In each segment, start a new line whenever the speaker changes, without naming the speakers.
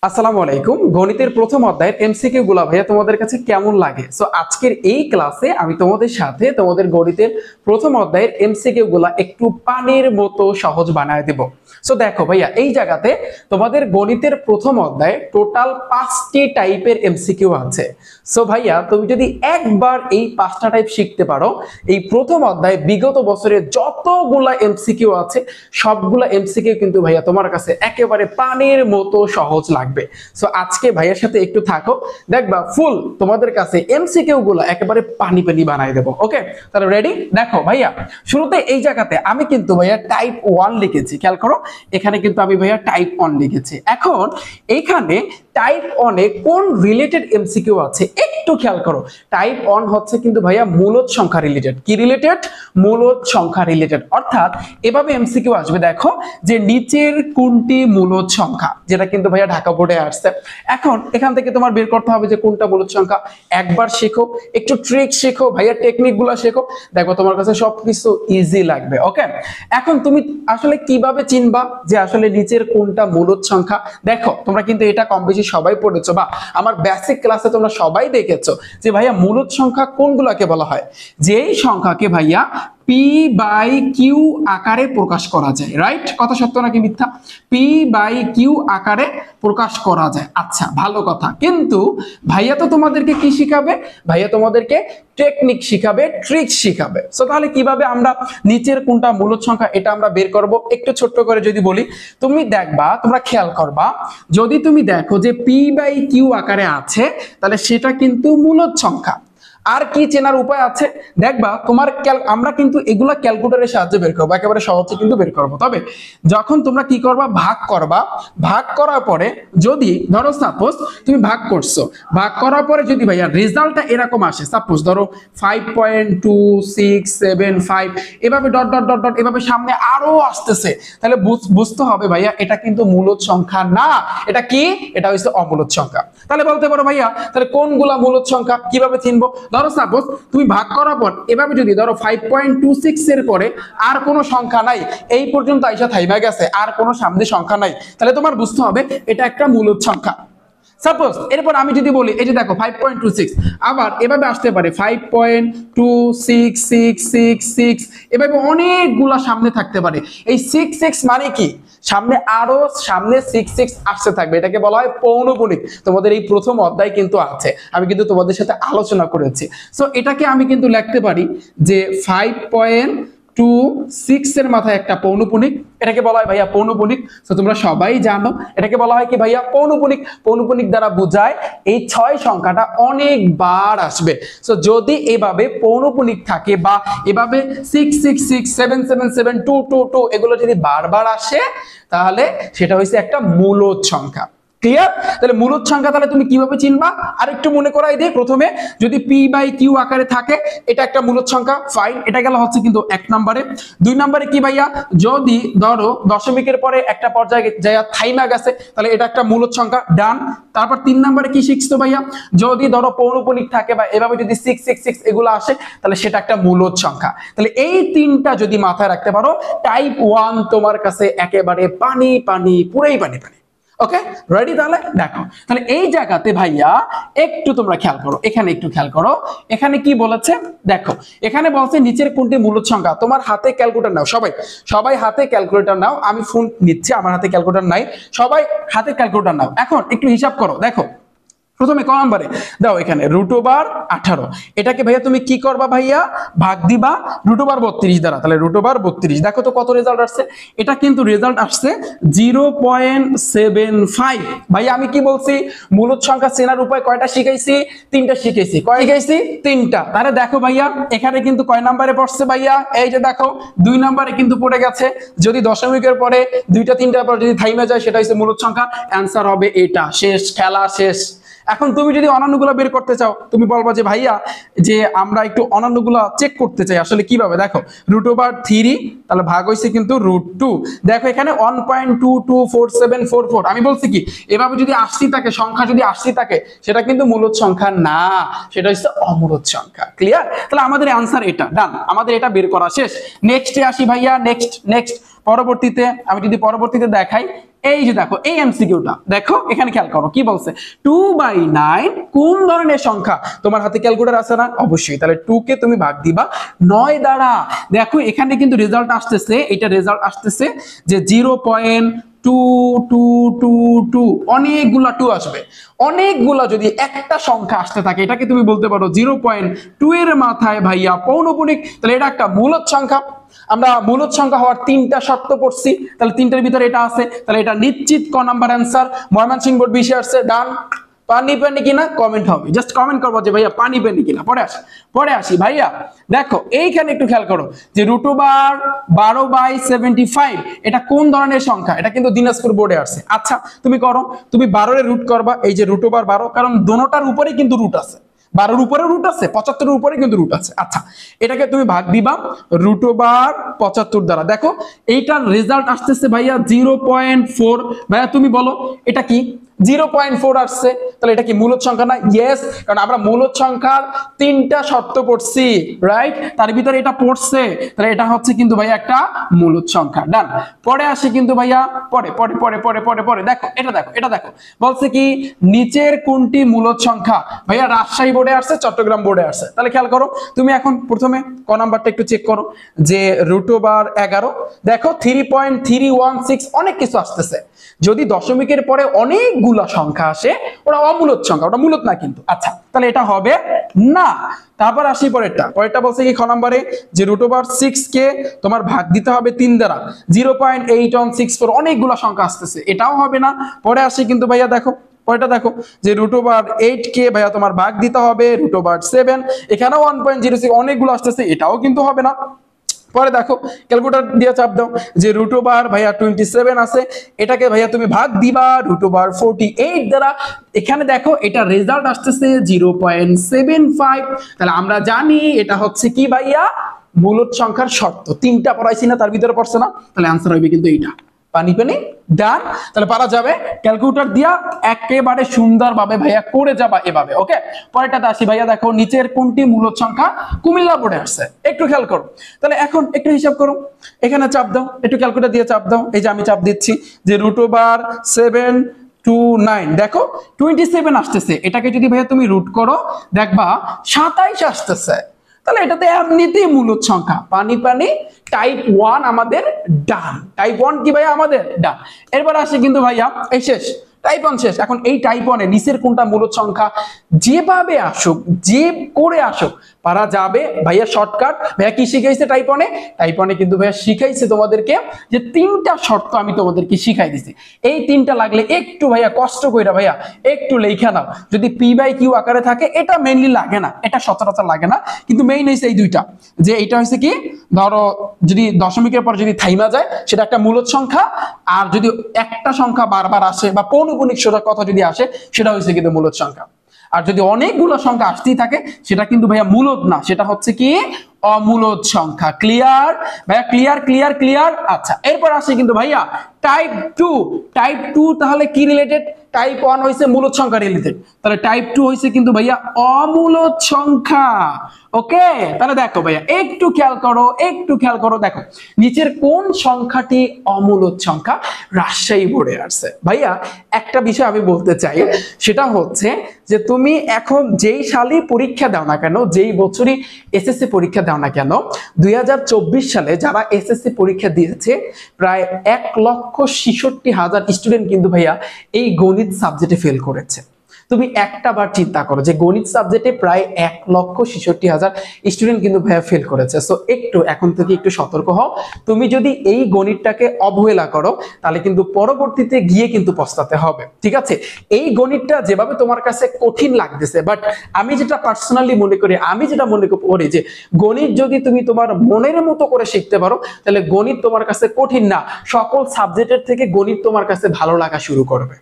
আসসালামু আলাইকুম। গণিতের প্রথম অধ্যায়ের এমসিকিউ গুলা ভাইয়া তোমাদের কাছে কেমন লাগে? সো আজকের এই ক্লাসে আমি তোমাদের সাথে তোমাদের গণিতের প্রথম অধ্যায়ের এমসিকিউ গুলা একটু পানির মতো সহজ বানায় দেব। সো দেখো ভাইয়া, এই জায়গাতে তোমাদের গণিতের প্রথম অধ্যায়ে টোটাল 5টি টাইপের এমসিকিউ আছে। সো ভাইয়া, তুমি যদি একবার এই 5টা টাইপ শিখতে পারো, এই প্রথম অধ্যায়ে বিগত বছরের যতগুলা এমসিকিউ আছে সবগুলা এমসিকিউ কিন্তু ভাইয়া তোমার কাছে একেবারে পানির মতো সহজ লাগবে। সো আজকে ভাইয়ার সাথে একটু থাকো, দেখবা ফুল তোমাদের কাছে এমসিকিউ গুলো একেবারে পানি পানি বানাই দেবো। ওকে, তাহলে রেডি? দেখো ভাইয়া, শুরুতে এই জায়গাতে আমি কিন্তু ভাইয়া টাইপ 1 লিখেছি, খেয়াল করো এখানে কিন্তু আমি ভাইয়া টাইপ 1 লিখেছি। এখন এখানে টাইপ 1 এ কোন রিলেটেড এমসিকিউ আছে একটু খেয়াল করো। টাইপ 1 হচ্ছে কিন্তু ভাইয়া মূলদ সংখ্যা রিলেটেড। কি রিলেটেড? মূলদ সংখ্যা রিলেটেড। অর্থাৎ এভাবে এমসিকিউ আসবে, দেখো যে নিচের কোনটি মূলদ সংখ্যা, যেটা কিন্তু ভাইয়া ঢাকা বোর্ডে আসছে। এখন এখান থেকে তোমার বের করতে হবে যে কোনটা মূলদ সংখ্যা। একবার শেখো, একটু ট্রিক শেখো ভাইয়া, টেকনিক গুলো শেখো, দেখো তোমার কাছে সবকিছু ইজি লাগবে। ওকে, এখন তুমি আসলে কিভাবে চিনবা যে আসলে নিচের কোনটা মূলদ সংখ্যা? দেখো তোমরা কিন্তু এটা কম বেশি সবাই পড়েছো বা আমার বেসিক ক্লাসে তোমরা সবাই দেখেছো যে ভাইয়া মূলদ সংখ্যা কোনগুলোকে বলা হয়? যেই সংখ্যাকে ভাইয়া পি বাই কিউ আকারে প্রকাশ করা যায়। রাইট? কথা সত্য নাকি মিথ্যা? পি বাই কিউ আকারে প্রকাশ করা যায়। আচ্ছা, ভালো কথা। কিন্তু ভাইয়া তো তোমাদেরকে কি শিখাবে? ভাইয়া তোমাদেরকে টেকনিক শিখাবে, ট্রিক শিখাবে। সো তাহলে কিভাবে আমরা নিচের কোনটা মূলদ সংখ্যা এটা আমরা বের করব? একটু ছোট্ট করে যদি বলি, তুমি দেখবা, তোমরা খেয়াল করবা, যদি তুমি দেখো যে পি বাই কিউ আকারে আছে তাহলে সেটা কিন্তু মূলদ সংখ্যা। আর কি চেনার উপায় আছে? দেখবা তোমার আমরা কিন্তু এগুলা ক্যালকুলেটরের সাহায্যে বের করবো, একেবারে সহজে কিন্তু বের করবো। তবে যখন তোমরা কি করবা, ভাগ করবা, ভাগ করার পরে যদি ধরো সাপোজ তুমি ভাগ করছো, ভাগ করার পরে যদি ভাইয়া রেজাল্টটা এরকম আসে, সাপোজ ধরো 5.2675 এভাবে ডট ডট ডট ডট এভাবে সামনে আরো আসতেছে, তাহলে বুঝতে হবে ভাইয়া এটা কিন্তু মূলদ সংখ্যা না। এটা কি? এটা হচ্ছে অমূলদ সংখ্যা। তাহলে বলতে পারো ভাইয়া তাহলে কোনগুলা মূলদ সংখ্যা কিভাবে চিনবো? ধরো সাপোজ তুমি ভাগ করার পর এভাবে যদি ধরো 5.26 এর পরে আর কোনো সংখ্যা নাই, এই পর্যন্ত আইসা থাইমা গেছে, আর কোনো সামনে সংখ্যা নাই, তাহলে তোমার বুঝতে হবে এটা একটা মূলদ সংখ্যা। সাপোজ এরপর আমি যদি বলি, এই যে দেখো 5.26, আবার এভাবে আসতে পারে 5.26666, এভাবে অনেকগুলা সামনে থাকতে পারে। এই 66 মানে কি? সামনে আরো সামনে 66 আসতে থাকবে, এটাকে বলা হয় পৌনপুনিক। তোমাদের এই প্রথম অধ্যায় কিন্তু আছে, আমি কিন্তু তোমাদের সাথে আলোচনা করেছি। সো এটাকে আমি কিন্তু লিখতে পারি যে 5.26 এর মাথায় একটা পৌনপুনিক, এটাকে বলা হয় ভাইয়া পৌনপুনিক। তো তোমরা সবাই জানো এটাকে বলা হয় কি ভাইয়া? পৌনপুনিক। পৌনপুনিক দ্বারা বোঝায় এই 6 সংখ্যাটা অনেকবার আসবে। সো যদি এভাবে পৌনপুনিক থাকে বা এভাবে 666777222 এগুলো যদি বারবার আসে তাহলে সেটা হচ্ছে একটা মূলদ সংখ্যা। ক্লিয়ার? তাহলে মূলদ সংখ্যা তাহলে তুমি কিভাবে চিনবা? আর একটু মনে করাই দিই। প্রথমে যদি পি বাই কিউ আকারে থাকে এটা একটা মূলদ সংখ্যা, ফাইন, এটা গেল হচ্ছে কিন্তু 1 নম্বরে। 2 নম্বরে কি ভাইয়া? যদি ধরো দশমিকের পরে একটা পর্যায়ে যায় থাইমা গেছে তাহলে এটা একটা মূলদ সংখ্যা, ডান। তারপর 3 নম্বরে কি শিখছো ভাইয়া? যদি ধরো পৌনপুনিক থাকে বা এভাবে যদি 666 এগুলো আসে তাহলে সেটা একটা মূলদ সংখ্যা। তাহলে এই তিনটা যদি মাথায় রাখতে পারো, টাইপ 1 তোমার কাছে একেবারে পানি পানি, পুরাই পানি পানি। ওকে, রেডি? তাহলে দেখো, তাহলে এই জায়গাতে ভাইয়া একটু তোমরা খেয়াল করো, এখানে একটু খেয়াল করো, এখানে কি বলেছে দেখো। এখানে বলছে নিচের কোনটি মূলদ সংখ্যা। তোমার হাতে ক্যালকুলেটর নাও, সবাই সবাই হাতে ক্যালকুলেটর নাও। আমি ফোন নিচ্ছি, আমার হাতে ক্যালকুলেটর নাই, সবাই হাতে ক্যালকুলেটর নাও। এখন একটু হিসাব করো। দেখো প্রথমে ক নম্বরে দাও এখানে √18, এটাকে ভাইয়া তুমি কি করবা ভাইয়া? ভাগ দিবা √32 দ্বারা, তাহলে √32। দেখো তো কত রেজাল্ট আসছে? এটা কিন্তু রেজাল্ট আসছে 0.75। ভাইয়া আমি কি বলছি? মূলদ সংখ্যা চেনার উপায় কয়টা শিখাইছি? 3টা শিখাইছি। কয় শিখাইছি? 3টা। তাহলে দেখো ভাইয়া এখানে কিন্তু কয় নম্বরে পড়ছে ভাইয়া? এই যে দেখো 2 নম্বরে কিন্তু পড়ে গেছে। যদি দশমিকের পরে 2টা 3টার পর যদি থাইমা যায় সেটা হচ্ছে মূলদ সংখ্যা। অ্যান্সার হবে এটা। শেষ, খেলা শেষ। এখন তুমি যদি অনন্যগুলো বের করতে চাও, তুমি বলবা যে ভাইয়া যে আমরা একটু অনন্যগুলো চেক করতে চাই, আসলে কিভাবে? দেখো √3 তাহলে ভাগ হইছে কিন্তু √2। দেখো এখানে 1.224744। আমি বলছি কি এভাবে যদি 80 থাকে, সংখ্যা যদি 80 থাকে সেটা কিন্তু মূলদ সংখ্যা না, সেটা হচ্ছে অমূলদ সংখ্যা। ক্লিয়ার? তাহলে আমাদের অ্যান্সার এটা, ডান, আমাদের এটা বের করা শেষ। নেক্সটে আসি ভাইয়া, নেক্সট পরবর্তীতে আমি যদি পরবর্তীতে দেখাই, এই যে দেখো এই এমসিকিউটা দেখো, এখানে খেয়াল করো কি বলছে, 2/9 কোন ধরনের সংখ্যা? তোমার হাতে ক্যালকুলেটর আছে না? অবশ্যই। তাহলে 2 কে তুমি ভাগ দিবা 9 দ্বারা। দেখো এখানে কিন্তু রেজাল্ট আসতেছে, এটা রেজাল্ট আসতেছে যে 0.2222, অনেকগুলা 2 আসবে। অনেকগুলা যদি একটা সংখ্যা আসতে থাকে, এটাকে তুমি বলতে পারো 0.2 এর মাথায় ভাইয়া পৌনঃপুনিক, তাহলে এটা একটা মূলদ সংখ্যা। আমরা মূলদ সংখ্যা হওয়ার 3টা শর্ত পড়ছি, তাহলে 3টার ভিতরে এটা আছে, তাহলে এটা নিশ্চিত ক নাম্বার অ্যান্সার। ময়মনসিংহ বোর্ড 20 আসছে, ডান। পানি পানি কিনা কমেন্ট হবে, জাস্ট কমেন্ট করবো যে ভাইয়া পানি পানি কিনা। পরে আসি ভাইয়া, দেখো এইখানে একটু খেয়াল করো যে √12/75 এটা কোন ধরনের সংখ্যা? এটা কিন্তু দিনাজপুর বোর্ডে আসছে। আচ্ছা তুমি করো, তুমি 12 এর রুট করবা, এই যে √12, কারণ দোনোটার উপরেই কিন্তু রুট আছে, 12-র উপরে রুট আছে, 75-এর উপরে কিন্তু রুট আছে। আচ্ছা এটাকে তুমি ভাগ দিবা √75 দ্বারা। দেখো এইটার রেজাল্ট আসতেছে ভাইয়া 0.4। ভাইয়া তুমি বলো এটা কি? 0.4 আসছে, তাহলে এটা কি মূলদ সংখ্যা না? ইয়েস, কারণ আমরা মূলদ সংখ্যার 3টা শর্ত পড়ছি, রাইট? তার ভিতরে এটা পড়ছে, তাহলে এটা হচ্ছে কিন্তু ভাইয়া একটা মূলদ সংখ্যা। ডান। পরে আসি কিন্তু ভাইয়া, পরে পরে পরে পরে পরে পরে দেখো এটা দেখো বলছে কি নিচের কোনটি মূলদ সংখ্যা? ভাইয়া রাজশাহী বোর্ডে আসছে, চট্টগ্রাম বোর্ডে আসছে। তাহলে খেয়াল করো, তুমি এখন প্রথমে ক নাম্বারটা একটু চেক করো যে √11, দেখো 3.316 অনেক কিছু আসতেছে। যদি দশমিকের পরে অনেকগুলা সংখ্যা আসে, ওটা অমূলদ সংখ্যা, ওটা মূলদ না কিন্তু। আচ্ছা তাহলে এটা হবে না। তারপর আসি পরেরটা বলছে কি খ নম্বরে যে √6 কে তোমার ভাগ দিতে হবে 3 দ্বারা, 0.8164 অনেকগুলা সংখ্যা আসতেছে, এটাও হবে না। পরে আসি কিন্তু ভাইয়া দেখো পরেরটা দেখো যে √8 কে ভাইয়া তোমার ভাগ দিতে হবে √7, এখানেও 1.06 অনেকগুলো আসতেছে, এটাও কিন্তু হবে না। পরে দেখো ক্যালকুলেটর দিয়ে চাপ দাও যে √12 ভাইয়া 27 আছে, এটাকে ভাইয়া তুমি ভাগ দিবা √48 দ্বারা। এখানে দেখো এটা রেজাল্ট আসতেছে 0.75। তাহলে আমরা জানি এটা হচ্ছে কি ভাইয়া মূলদ সংখ্যার শর্ত। 3টা পড়াইছি না, তার ভিতরে পড়ছে না, তাহলে आंसर হবে কিন্তু এইটা। পানি পানি ডান। তাহলে পারা যাবে, ক্যালকুলেটর দিয়া একেবারে সুন্দরভাবে ভাইয়া করে যাবা এভাবে। ওকে পরেরটাতে আসি ভাইয়া, দেখো নিচের কোনটি মূলদ সংখ্যা? কুমিল্লা বোর্ডে আসছে, একটু খেয়াল করো। তাহলে এখন একটু হিসাব করো, এখানে চাপ দাও, একটু ক্যালকুলেটর দিয়ে চাপ দাও। এই যে আমি চাপ দিচ্ছি যে √729, দেখো 27 আসতেছে, এটাকে যদি ভাইয়া তুমি রুট করো দেখবা 27 আসতেছে। তাহলে এটাতে এমনিতেই মূলদ সংখ্যা। পানি পানি টাইপ 1 আমাদের ডান। টাইপ 1 কি ভাইয়া আমাদের ডান। এরপর আসে কিন্তু ভাইয়া এই শেষ, টাইপ 1 শেষ। এখন এই টাইপ 1 এ নিচের কোনটা মূলদ সংখ্যা? যেভাবে আসুক, যে করে আসুক পারা যাবে ভাইয়া। শর্টকাট ভাইয়া কি শিখাইছে টাইপ 1 এ? টাইপ 1 এ কিন্তু ভাইয়া শিখাইছে তোমাদেরকে যে 3টা শর্ত আমি তোমাদেরকে শিখাই দিছি। এই 3টা লাগলে একটু ভাইয়া কষ্ট কইরা ভাইয়া একটু লেখা নাও। যদি p/q আকারে থাকে এটা মেইনলি লাগে না, এটা সচরাচর লাগে না, কিন্তু মেইন হইছে এই দুইটা। যে এটা হইছে কি ধরো যদি দশমিকের পর যদি থাইমা যায় সেটা একটা মূলদ সংখ্যা, আর যদি একটা সংখ্যা বারবার আসে বা পৌনঃপুনিক সোজা কথা যদি আসে সেটা হইছে কিন্তু মূলদ সংখ্যা। আর যদি অনেকগুলো সংখ্যা আসতেই থাকে সেটা কিন্তু ভাইয়া মূলদ না, সেটা হচ্ছে কি অমূলদ সংখ্যা। ক্লিয়ার ভাইয়া? Clear clear clear. আচ্ছা এরপর আসি কিন্তু ভাইয়া টাইপ 2। টাইপ 2 তাহলে কি রিলেটেড? টাইপ 1 হইছে মূলদ সংখ্যা রিলেটেড, তাহলে টাইপ 2 হইছে কিন্তু ভাইয়া অমূলদ সংখ্যা। ওকে তাহলে দেখো ভাইয়া একটু খেয়াল করো, দেখো নিচের কোন সংখ্যাটি অমূলদ সংখ্যা? রাজশাহী বোর্ডে আসছে। ভাইয়া একটা বিষয় আমি বলতে চাই, সেটা হচ্ছে যে তুমি এখন যেই সালই পরীক্ষা দাও না কেন, যেই বছরই এসএসসি পরীক্ষা দাও না কেন, 2024 সালে যারা এসএসসি পরীক্ষা দিয়েছে প্রায় 1,66,000 স্টুডেন্ট কিন্তু ভাইয়া এই গণিত সাবজেক্টে ফেল করেছে। তুমি একটা বার চিন্তা করো যে গণিত সাবজেক্টে প্রায় 1,66,000 স্টুডেন্ট কিন্তু ভাইয়া ফেল করেছে। সো একটু এখন থেকে একটু সতর্ক হও। তুমি যদি এই গণিতটাকে অবহেলা করো তাহলে কিন্তু পরবর্তীতে গিয়ে কিন্তু পস্তাতে হবে, ঠিক আছে? এই গণিতটা যেভাবে তোমার কাছে কঠিন লাগতেছে, বাট আমি যেটা পার্সোনালি মনে করি, যে গণিত যদি তুমি তোমার মনের মতো করে শিখতে পারো তাহলে গণিত তোমার কাছে কঠিন না, সকল সাবজেক্টের থেকে গণিত তোমার কাছে ভালো লাগা শুরু করবে।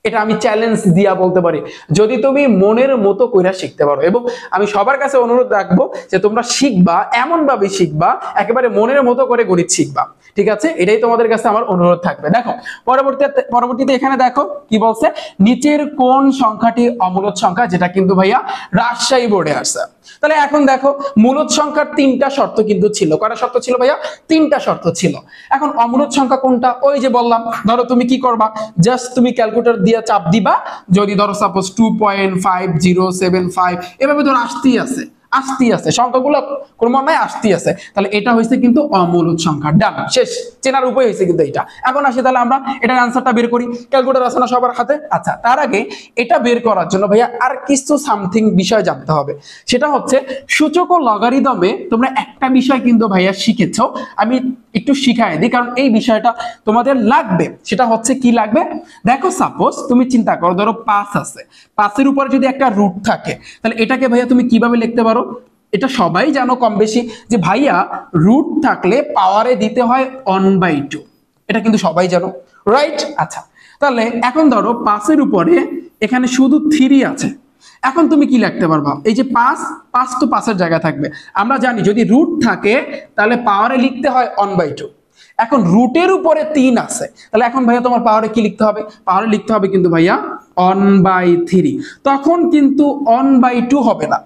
এটা আমি চ্যালেঞ্জ দিয়া বলতে পারি, যদি তুমি মনের মতো কইরা শিখতে পারো। এবং আমি সবার কাছে অনুরোধ রাখবো যে তোমরা শিখবা, এমন ভাবে শিখবা একেবারে মনের মতো করে গণিত শিখবা। ঠিক আছে, এটাই তোমাদের কাছে আমার অনুরোধ থাকবে। দেখো পরবর্তীতে এখানে দেখো কি বলছে, নিচের কোন সংখ্যাটি অমূলদ সংখ্যা, যেটা কিন্তু ভাইয়া রাজশাহী বোর্ডে আসছে। তাহলে এখন দেখো মূলদ সংখ্যার তিনটা শর্ত কিন্তু ছিল। কয়টা শর্ত ছিল ভাইয়া? তিনটা শর্ত ছিল। এখন অমূলদ সংখ্যা কোনটা? ওই যে বললাম, ধরো তুমি কি করবা, জাস্ট তুমি ক্যালকুলেটর দিয়ে চাপ দিবা, যদি ধরো সাপোজ 2.5075 এভাবে ধরো আসতেই আছে সংখ্যাগুলো ক্রমান্বয়ে আসতেই আছে, তাহলে এটা হয়েছে কিন্তু অমূলদ সংখ্যা। ডান, শেষ, চেনার উপায় হয়েছে কিন্তু এটা। এখন আসি তাহলে আমরা এটার অ্যান্সারটা বের করি। ক্যালকুলেটর আছে না সবার হাতে? আচ্ছা, তার আগে এটা বের করার জন্য ভাইয়া আর কিছু সামথিং বিষয় জানতে হবে। সেটা হচ্ছে সূচক ও লগারিদমে তোমরা একটা বিষয় কিন্তু ভাইয়া শিখেছো, আমি একটু শিখাই দিই, কারণ এই বিষয়টা তোমাদের লাগবে। সেটা হচ্ছে কি লাগবে, দেখো সাপোজ তুমি চিন্তা করো, ধরো 5 আছে, 5-এর উপরে যদি একটা রুট থাকে, তাহলে এটাকে ভাইয়া তুমি কিভাবে লিখতে পারো? এটা সবাই জানো কম বেশি, যে ভাইয়া রুট থাকলে পাওয়ারে দিতে হয় 1/2, এটা কিন্তু সবাই জানো, রাইট? আচ্ছা, তাহলে এখন ধরো 5-এর উপরে এখানে শুধু 3 আছে, এখন তুমি কি লিখতে পারবা? এই যে 5 তো 5-এর জায়গায় থাকবে, আমরা জানি যদি রুট থাকে তাহলে পাওয়ারে লিখতে হয় 1/2। এখন রুটের উপরে 3 আছে, তাহলে এখন ভাইয়া তোমার পাওয়ারে কি লিখতে হবে? পাওয়ারে লিখতে হবে কিন্তু ভাইয়া 1/3। তখন কিন্তু 1/2 হবে না।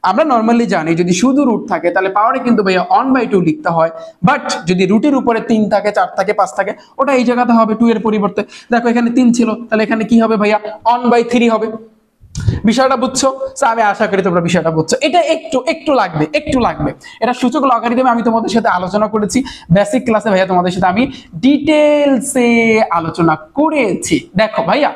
আমরা নর্মালি জানি যদি শুধু রুট থাকে তাহলে পাওয়ারে কিন্তু ভাইয়া 1/2 লিখতে হয়, বাট যদি রুটের উপরে 3 থাকে, 4 থাকে, 5 থাকে, ওটা এই জায়গাতে হবে 2 এর পরিবর্তে। দেখো এখানে 3 ছিল, তাহলে এখানে কি হবে ভাইয়া? 1/3 হবে। বিষয়টা বুঝছো? আমি আশা করি তোমরা বিষয়টা বুঝছো। এটা একটু লাগবে। এটা সূচক লগারিদমে আমি তোমাদের সাথে আলোচনা করেছি, বেসিক ক্লাসে ভাইয়া তোমাদের সাথে আমি ডিটেইলসে আলোচনা করেছি। দেখো ভাইয়া,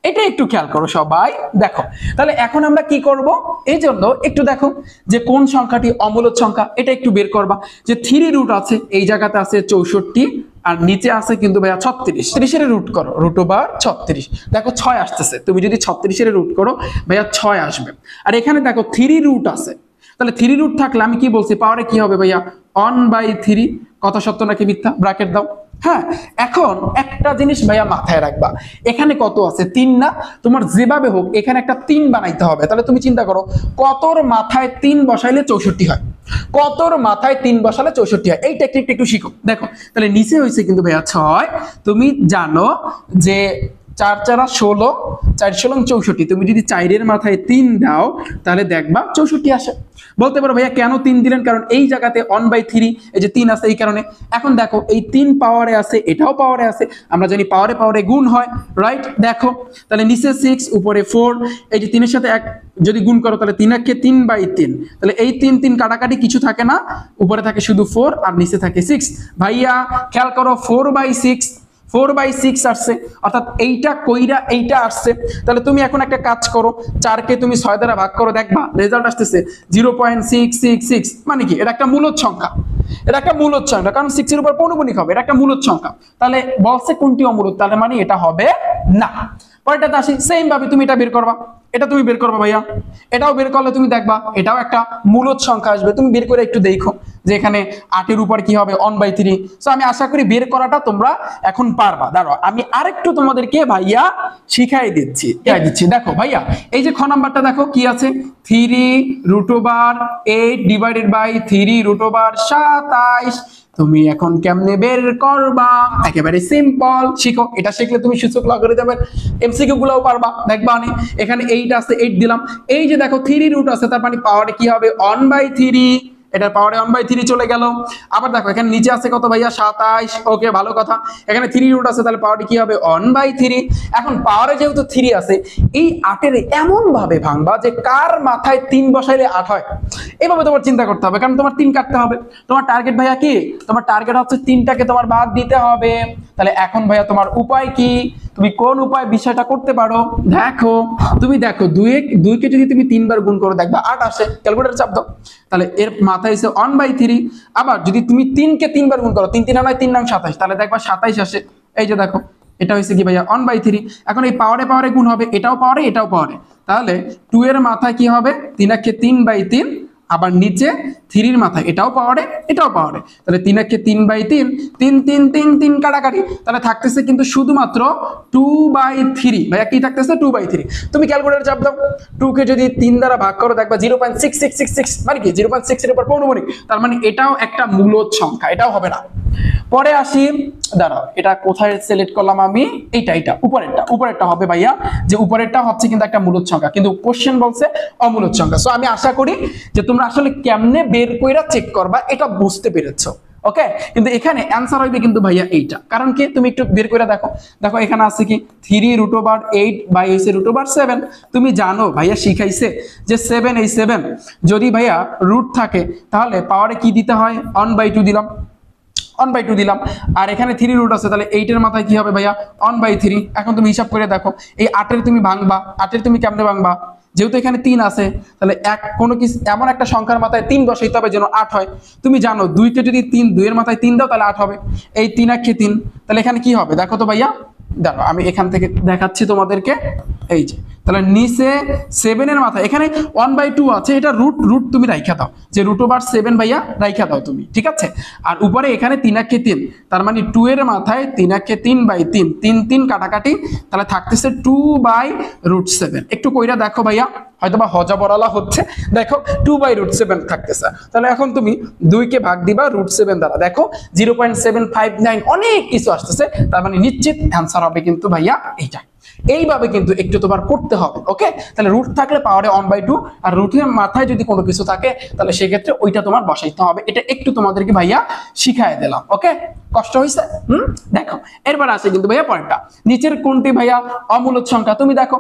এটা একটু খেয়াল করো সবাই। দেখো তাহলে এখন আমরা কি করব, এই জন্য একটু দেখো যে কোন সংখ্যাটি অমূলদ সংখ্যা, এটা একটু বের করবা। যে 3 রুট আছে, এই জায়গাতে আছে 64, আর নিচে আছে কিন্তু ভাইয়া 36। 36 এর রুট করো, √36। দেখো 6 আসতেছে, তুমি যদি 36 এর রুট করো ভাইয়া 6 আসবে। আর এখানে দেখো 3 রুট আছে, তাহলে 3 রুট থাকলে আমি কি বলছি, পাওয়ারে কি হবে ভাইয়া? 1/3। কত সত্য নাকি মিথ্যা? ব্র্যাকেট দাও। হ্যাঁ, এখন একটা জিনিস ভাইয়া মাথায় রাখবা, এখানে কত আছে? 3 না? তোমার যেভাবে হোক এখানে একটা 3 বানাইতে হবে। তাহলে তুমি চিন্তা করো, কতর মাথায় 3 বসাইলে 64 হয়, কতর মাথায় 3 বসালে 64 হয়। এই টেকনিকটা একটু শিখো। দেখো তাহলে নিচে হয়েছে কিন্তু ভাইয়া 6। তুমি জানো যে 4 4 16, 4 16 64। তুমি যদি 4-এর মাথায় 3 দাও তাহলে দেখবা 64 আসে। বলতে পারো ভাইয়া কেন 3 দিলেন? কারণ এই জায়গাতে 1/3, এই যে 3 আছে এই কারণে। এখন দেখো এই 3 পাওয়ারে আছে, এটাও পাওয়ারে আছে, আমরা জানি পাওয়ারে গুণ হয়, রাইট? দেখো তাহলে নিচে 6, উপরে 4, এই যে 3-এর সাথে 1 যদি গুণ করো তাহলে 3 3/3, তাহলে এই 3 কাটাকাটি কিছু থাকে না, উপরে থাকে শুধু 4 আর নিচে থাকে 6। ভাইয়া খেয়াল করো 4/6 আসছে, অর্থাৎ এইটা কইরা এইটা আসছে। তাহলে তুমি এখন একটা কাজ করো, 4-কে তুমি 6 দ্বারা ভাগ করো, দেখবা রেজাল্ট আসতেছে 0.666। মানে কি? এটা একটা মূলদ সংখ্যা, কারণ 6 এর উপর পৌনঃপুনিক হবে, এটা একটা মূলদ সংখ্যা। তাহলে বলছে কোনটি অমূলদ, তাহলে মানে এটা হবে না। পরেরটাতে আসি, সেম ভাবে তুমি এটা বের করবা, এটা তুমি বের করবা ভাইয়া, এটাও বের করলে তুমি দেখবা এটাও একটা মূলদ সংখ্যা আসবে। তুমি বের করে একটু দেখো যে এখানে 8-এর উপর কি হবে? 1/3। সো আমি আশা করি বের করাটা তোমরা এখন পারবা। দাঁড়াও আমি আরেকটু তোমাদেরকে ভাইয়া শিখাই দিচ্ছি। দেখো ভাইয়া, এই যে খ নাম্বারটা দেখো কি আছে, 3√8 ডিভাইডেড বাই 3√27। তুমি এখন কেমনে বের করবা? একেবারে সিম্পল, শিখো। এটা শিখলে তুমি সূচক লগারিদমের এমসিকিউ গুলোও পারবা। দেখবা এখানে 8 আছে, 8 দিলাম। এই যে দেখো 3 রুট আছে, তার মানে পাওয়ারে কি হবে? 1/3। এটার পাওয়ারে 1/3 চলে গেল। আবার দেখো এখানে নিচে আছে কত ভাইয়া? 27। ওকে, ভালো কথা। এখানে 3 রুট আছে, তাহলে পাওয়ারে কি হবে? 1/3। এখন পাওয়ারে যেহেতু 3 আছে, এই 8-এর এমন ভাবে ভাঙবা যে কার মাথায় 3 বসাইলে 8 হয়, এভাবে তোমার চিন্তা করতে হবে, কারণ তোমার 3 কাটতে হবে। তোমার টার্গেট ভাইয়া কি? তোমার টার্গেট হচ্ছে 3টাকে তোমার বাদ দিতে হবে। তাহলে এখন ভাইয়া তোমার উপায় কি? তুমি কোন উপায় বিষয়টা করতে পারো? দেখো তুমি দেখো 2কে যদি তুমি 3 বার গুণ করো দেখবা 8 আসে। ক্যালকুলেটর চাপ দাও, তাহলে এর মাথায় এসে 1/3। আবার যদি তুমি 3কে 3 বার গুণ করো, 3 3 9 3 9 27, তাহলে দেখবা 27 আসে। এই যে দেখো এটা হয়েছে কি ভাইয়া? 1/3। এখন এই পাওয়ারে গুণ হবে, এটাও পাওয়ারে, এটাও পাওয়ারে, তাহলে 2 এর মাথায় কি হবে? 3 3/3। আবার নিচে 3-এর মাথায় এটাও পাওয়ারে, এটাও পাওয়ারে, তাহলে 3 3/3, 3 3 3 3 কাটাকাটি, তাহলে থাকতেছে কিন্তু শুধুমাত্র 2/3। ভাইয়া কি থাকতেছে? 2/3। তুমি ক্যালকুলেটর চাপ দাও, 2-কে যদি 3 দ্বারা ভাগ করো দেখবা 0.6666, মানে কি 0.6 এর উপর পৌনঃপুনিক, তার মানে এটাও একটা মূলদ সংখ্যা, এটাও হবে না। পরে আসি, দাঁড়াও এটা কোথায় সিলেক্ট করলাম আমি, এটা উপরেরটা হবে ভাইয়া, যে উপরেরটা হচ্ছে কিন্তু একটা মূলদ সংখ্যা, কিন্তু কোশ্চেন বলছে অমূলদ সংখ্যা। সো আমি আশা করি যে তোমরা আসলে কেমনে বের কইরা চেক করবা এটা বুঝতে পেরেছো। ওকে, কিন্তু এখানে অ্যান্সার হইবে কিন্তু ভাইয়া এইটা, কারণ কি তুমি একটু বের করে দেখো, দেখো এখানে আছে কি 3√8 বাই হইছে √7। তুমি জানো ভাইয়া শিখাইছে যে 7, এই 7 যদি ভাইয়া রুট থাকে তাহলে পাওয়ারে কি দিতে হয়, 1/2 দিলাম, 1/2 দিলাম, আর এখানে 3 রুট আছে, তাহলে 8 এর মাথায় কি হবে ভাইয়া 1/3। এখন তুমি হিসাব করে দেখো, এই 8 এর তুমি ভাঙবা, 8 এর তুমি কেমনে ভাঙবা, যেহেতু এখানে 3 আছে তাহলে কোনো কিছু এমন একটা সংখ্যার মাথায় 3 বসাইতে হবে যেন 8 হয়। তুমি জানো 2 কে যদি 2 এর মাথায় 3 দাও তাহলে 8 হবে, এই 3 আর 3, তাহলে এখানে কি হবে দেখো তো ভাইয়া, দেখো আমি এখান থেকে দেখাচ্ছি তোমাদেরকে, এই যে তাহলে নিচে 7 এর মাথায় এখানে 1/2 আছে, এটা রুট তুমি রাইখা দাও, যে √7 ভাইয়া রাইখা দাও তুমি, ঠিক আছে। আর উপরে এখানে 3 আর 3, তার মানে 2 এর মাথায় 3 আর 3/3, 3 কাটাকাটি, তাহলে থাকতেছে 2/√7। একটু কইরা দেখো ভাইয়া, হয়তো বা হজাবরালা হচ্ছে, দেখো 2/√7 থাকতেছে। তাহলে এখন তুমি 2 কে ভাগ দিবা √7 দ্বারা, দেখো 0.759, অনেক কিছু আসতেছে, তার মানে নিশ্চিত অ্যান্সার হবে কিন্তু ভাইয়া এইটা। এইভাবে কিন্তু একটু তোমার করতে হবে। ওকে, তাহলে রুট থাকলে পাওয়ারে 1/2, আর রুটের মাথায় যদি কোনো কিছু থাকে তাহলে সেক্ষেত্রে ওইটা তোমার বসাইতে হবে। এটা একটু তোমাদেরকে ভাইয়া শিখাই দিলাম। ওকে, কষ্ট হয়েছে? দেখো এরপর আসে কিন্তু ভাইয়া পয়েন্টটা, নিচের কোনটি ভাইয়া অমূলদ সংখ্যা। তুমি দেখো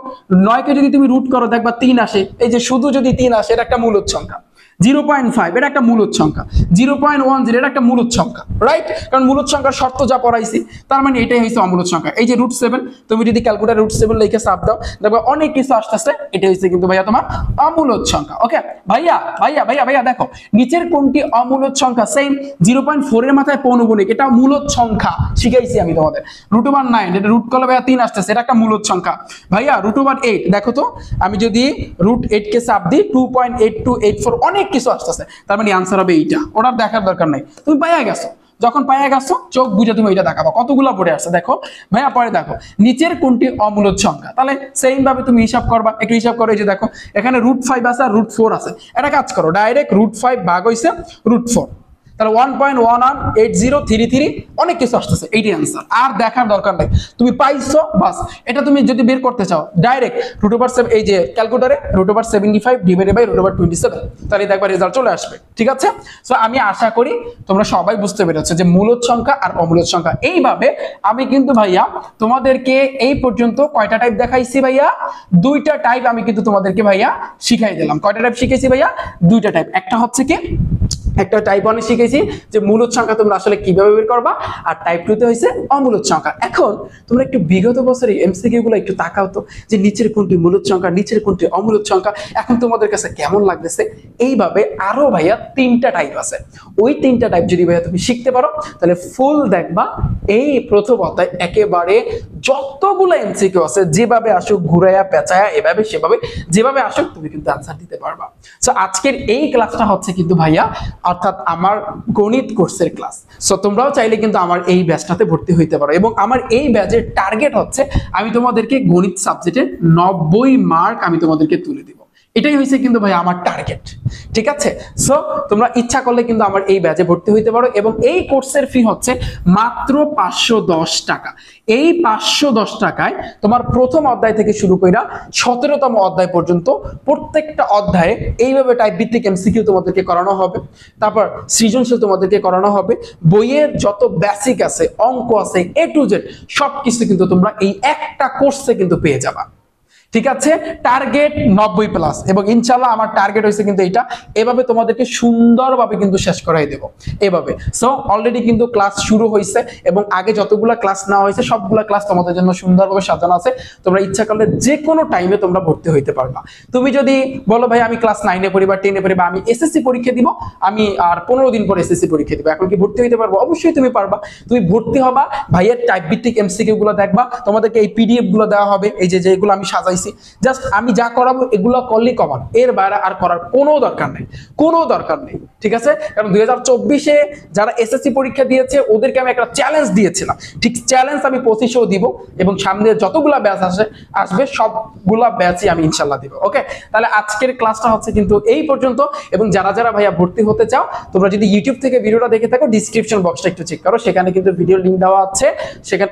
9 কে যদি তুমি রুট করো দেখবা 3 আসে, এই যে শুধু যদি 3 আসে এটা একটা মূলদ সংখ্যা। 0.5 এটা একটা মূলদ সংখ্যা, 0.10 এটা একটা মূলদ সংখ্যা, রাইট? কারণ মূলদ সংখ্যার শর্ত যা পড়াইছি, তার মানে এটাই হচ্ছে অমূলদ সংখ্যা। এই যে √7, তুমি যদি ক্যালকুলেটর √7 লিখে চাপ দাও দেখো অনেক কিছু আসতেছে, এটা হচ্ছে কিন্তু ভাইয়া তোমার অমূলদ সংখ্যা। ওকে ভাইয়া ভাইয়া ভাইয়া ভাইয়া দেখো নিচের কোনটি অমূলদ সংখ্যা, সেম 0.4 এর মাথায় পৌনগুণিক, এটা মূলদ সংখ্যা, শিখাইছি আমি তোমাদের। √9 এটা রুট করলে ভাইয়া 3 আসতেছে, এটা একটা মূলদ সংখ্যা। ভাইয়া √8 দেখো তো, আমি যদি √8 কে চাপ দিই 2.8284, অনেক কিছু আসতেছে, তার মানে আনসার হবে এইটা, ওটার দেখার দরকার নাই, তুমি পাইয়া গেছো। যখন পাইয়া গেছো চোখ বুঝে তুমি এটা দেখাবো, কতগুলো পড়ে আসছে দেখো ভাইয়া। পরে দেখো নিচের কোনটি অমূলদ সংখ্যা, তাহলে সেম ভাবে তুমি হিসাব করবা, একটু হিসাব করো। এই যে দেখো এখানে √5 আছে আর √4 আছে, এটা কাজ করো ডাইরেক্ট √5 ভাগ হইছে √4, তাহলে 1.118033, অনেক কিছু আসতেছে, এইটাই आंसर। আর দেখার দরকার নাই, তুমি পাইছো বাস। এটা তুমি যদি বের করতে চাও ডাইরেক্ট √7, এই যে ক্যালকুলেটরে √75 ডিভাইডেড বাই √27, তাহলে দেখবা রেজাল্ট চলে আসবে, ঠিক আছে। সো আমি আশা করি তোমরা সবাই বুঝতে পেরেছো যে মূলদ সংখ্যা আর অমূলদ সংখ্যা। এইভাবে আমি কিন্তু ভাইয়া তোমাদেরকে এই পর্যন্ত কয়টা টাইপ দেখাইছি ভাইয়া, 2টা টাইপ আমি কিন্তু তোমাদেরকে ভাইয়া শিখাই দিলাম। কয়টা টাইপ শিখেছি ভাইয়া? 2টা টাইপ। একটা হচ্ছে কি, একটা টাইপ 1 শিখেছি যে মূলদ সংখ্যা তোমরা আসলে কিভাবে বের করবা, আর টাইপ 2 তে হইছে অমূলদ সংখ্যা। এখন তোমরা একটু বিগত বছরের এমসিকিউ গুলো একটু তাকাও তো, যে নিচের কোনটি মূলদ সংখ্যা, নিচের কোনটি অমূলদ সংখ্যা, এখন তোমাদের কাছে কেমন লাগতেছে? এইভাবে আরো ভাইয়া 3টা টাইপ আছে, ওই 3টা টাইপ যদি ভাইয়া তুমি শিখতে পারো তাহলে ফুল দেখবা এই প্রথম অধ্যায় একেবারে যতগুলো এমসিকিউ আছে যেভাবে আসুক ঘুরায়া পেঁচায়া এভাবে সেভাবে যেভাবে আসুক তুমি কিন্তু আনসার দিতে পারবা। সো আজকের এই ক্লাসটা হচ্ছে কিন্তু ভাইয়া অর্থাৎ আমার গণিত কোর্সের ক্লাস। সো তোমরাও চাইলে কিন্তু আমার এই ব্যাচটাতে ভর্তি হইতে পারো, এবং আমার এই ব্যাচের টার্গেট হচ্ছে আমি তোমাদেরকে গণিত সাবজেক্টে 90 মার্ক আমি তোমাদেরকে তুলে দিব, এটাই হইছে কিন্তু ভাই আমার টার্গেট, ঠিক আছে। সো তোমরা ইচ্ছা করলে কিন্তু আমার এই ব্যাচে ভর্তি হইতে পারো, এবং এই কোর্সের ফি হচ্ছে মাত্র 510 টাকা। এই 510 টাকায় তোমার প্রথম অধ্যায় থেকে শুরু কইরা 17তম অধ্যায় পর্যন্ত প্রত্যেকটা অধ্যায়ে এইভাবে টাইপ ভিত্তিক এমসিকিউ তোমাদেরকে করানো হবে, তারপর সৃজনশীল তোমাদেরকে করানো হবে, বইয়ের যত বেসিক আছে, অঙ্ক আছে, A to Z সবকিছু কিন্তু তোমরা এই একটা কোর্সে কিন্তু পেয়ে যাবা, ঠিক আছে। টার্গেট 90+, এবং ইনশাআল্লাহ আমার টার্গেট হইছে কিন্তু এইটা, এভাবে তোমাদেরকে সুন্দরভাবে কিন্তু শেষ করাই দেব এভাবে। সো অলরেডি কিন্তু ক্লাস শুরু হইছে, এবং আগে যতগুলা ক্লাস নেওয়া হয়েছে সবগুলা ক্লাস তোমাদের জন্য সুন্দরভাবে সাজানো আছে। তোমরা ইচ্ছা করলে যে কোনো টাইমে তোমরা ভর্তি হইতে পারবা। তুমি যদি বলো ভাই আমি ক্লাস 9 এ পড়ি বা 10 এ পড়ি, বা আমি এসএসসি পরীক্ষা দিব, আমি আর 15 দিন পর এসএসসি পরীক্ষা দিব, এখন কি ভর্তি হইতে পারবো? অবশ্যই তুমি পারবা। তুমি ভর্তি হবা, ভাইয়ের টাইপ ভিত্তিক এমসিকিউ গুলো দেখবা, তোমাদেরকে এই পিডিএফ গুলো দেওয়া হবে, এই যে যেগুলো আমি সাজাইছি দিছি, জাস্ট আমি যা করাবো এগুলো করলেই কমান, এর বাইরে আর করার কোনো দরকার নেই, কোনো দরকার নেই, ঠিক আছে? কারণ 2024-এ যারা এসএসসি পরীক্ষা দিয়েছে ওদেরকে আমি একটা চ্যালেঞ্জ দিয়েছিলাম, ঠিক চ্যালেঞ্জ আমি 25-এও দিব, এবং সামনে যতগুলা ব্যাচ আসবে সবগুলা ব্যাচই আমি ইনশাল্লাহ দিব। ওকে, তাহলে আজকের ক্লাসটা হচ্ছে কিন্তু এই পর্যন্ত। এবং যারা যারা ভাইয়া ভর্তি হতে চাও, তোমরা যদি ইউটিউব থেকে ভিডিওটা দেখে থাকো, ডিসক্রিপশন বক্সটা একটু চেক করো, সেখানে কিন্তু ভিডিও লিংক দেওয়া আছে,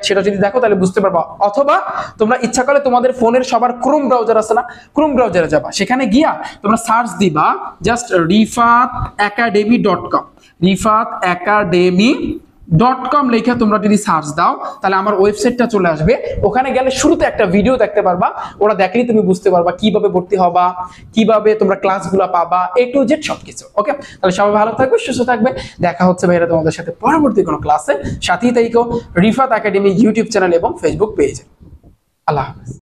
সেটা যদি দেখো তাহলে বুঝতে পারবা। অথবা তোমরা ইচ্ছা করলে তোমাদের ফোনের সবার ক্রোম ব্রাউজার আছে না, ক্রোম ব্রাউজারে যাবা, সেখানে গিয়া তোমরা সার্চ দিবা জাস্ট rifatacademy.com, rifatacademy.com লিখে তোমরা যদি সার্চ দাও তাহলে আমার ওয়েবসাইটটা চলে আসবে। ওখানে গেলে শুরুতে একটা ভিডিও দেখতে পারবা, ওরা দেখলেই তুমি বুঝতে পারবা কিভাবে ভর্তি হবা, কিভাবে তোমরা ক্লাসগুলো পাবা, A to Z সবকিছু। ওকে, তাহলে সবাই ভালো থাকবে, সুস্থ থাকবে, দেখা হচ্ছে ভাইরা তোমাদের সাথে পরবর্তী কোনো ক্লাসে। সাথেই থাকো রিফাত একাডেমি ইউটিউব চ্যানেল এবং ফেসবুক পেজে। আল্লাহ হাফেজ।